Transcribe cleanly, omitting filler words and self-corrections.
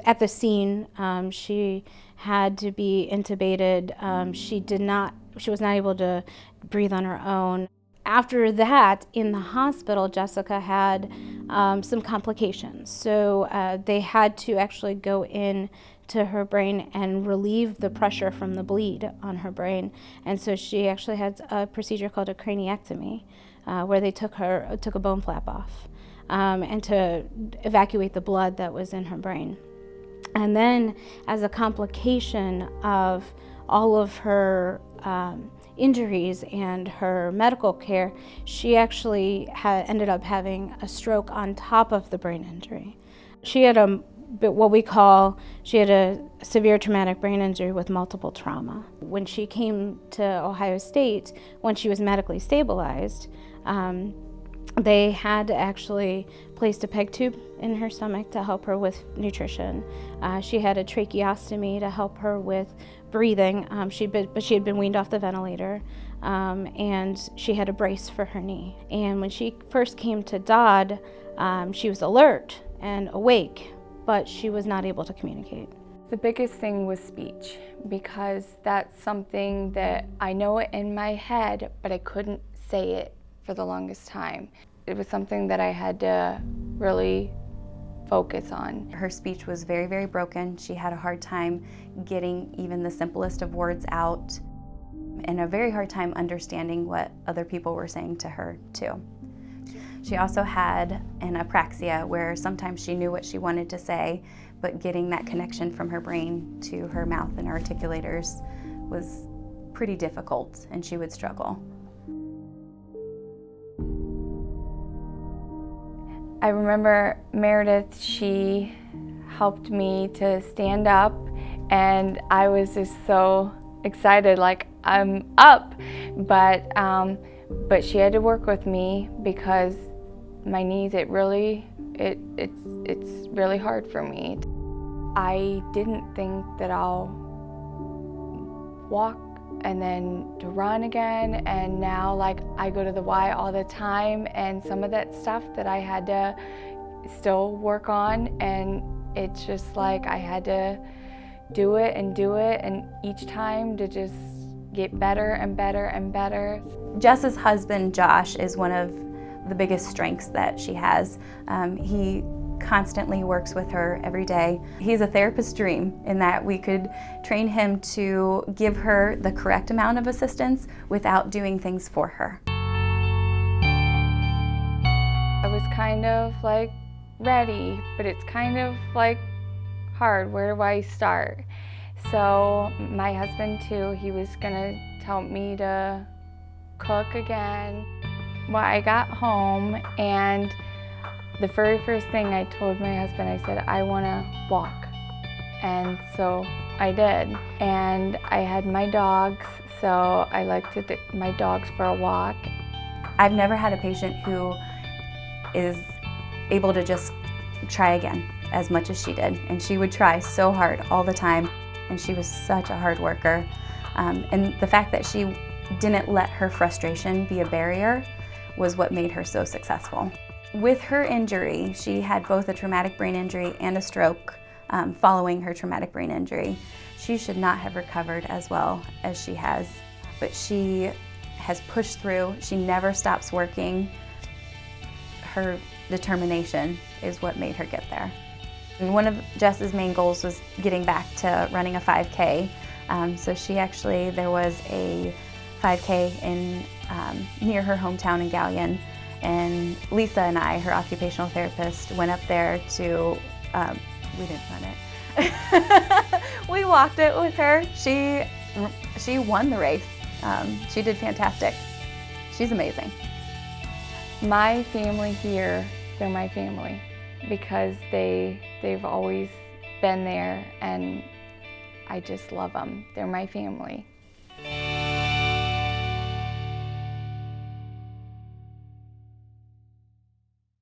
At the scene, she had to be intubated. She was not able to breathe on her own. After that, in the hospital, Jessica had some complications. So they had to actually go in to her brain and relieve the pressure from the bleed on her brain. And so she actually had a procedure called a craniectomy, where they took a bone flap off, and to evacuate the blood that was in her brain. And then, as a complication of all of her injuries and her medical care, she actually ended up having a stroke on top of the brain injury. She had a severe traumatic brain injury with multiple trauma. When she came to Ohio State, when she was medically stabilized, they had actually placed a peg tube in her stomach to help her with nutrition. She had a tracheostomy to help her with breathing, but she had been weaned off the ventilator, and she had a brace for her knee. And when she first came to Dodd, she was alert and awake, but she was not able to communicate. The biggest thing was speech, because that's something that I know it in my head, but I couldn't say it for the longest time. It was something that I had to really focus on. Her speech was very, very broken. She had a hard time getting even the simplest of words out, and a very hard time understanding what other people were saying to her, too. She also had an apraxia, where sometimes she knew what she wanted to say, but getting that connection from her brain to her mouth and articulators was pretty difficult, and she would struggle. I remember Meredith, she helped me to stand up, and I was just so excited, like I'm up, but she had to work with me because my knees, it's really hard for me. I didn't think that I'll walk and then to run again, and now like I go to the Y all the time, and some of that stuff that I had to still work on, and it's just like I had to do it, and each time to just get better and better and better. Jess's husband, Josh, is one of the biggest strengths that she has. He constantly works with her every day. He's a therapist's dream in that we could train him to give her the correct amount of assistance without doing things for her. I was kind of like ready, but it's kind of like hard. Where do I start? So my husband too, he was gonna tell me to cook again. Well, I got home, and the very first thing I told my husband, I said, I want to walk. And so I did. And I had my dogs, so I like to take my dogs for a walk. I've never had a patient who is able to just try again as much as she did. And she would try so hard all the time. And she was such a hard worker. And the fact that she didn't let her frustration be a barrier was what made her so successful. With her injury, she had both a traumatic brain injury and a stroke following her traumatic brain injury. She should not have recovered as well as she has, but she has pushed through. She never stops working. Her determination is what made her get there. And one of Jess's main goals was getting back to running a 5K. So there was a 5K near her hometown in Gallion, and Lisa and I, her occupational therapist, went up there to, we didn't run it. We walked it with her. She won the race. She did fantastic. She's amazing. My family here, they're my family because they've always been there, and I just love them. They're my family.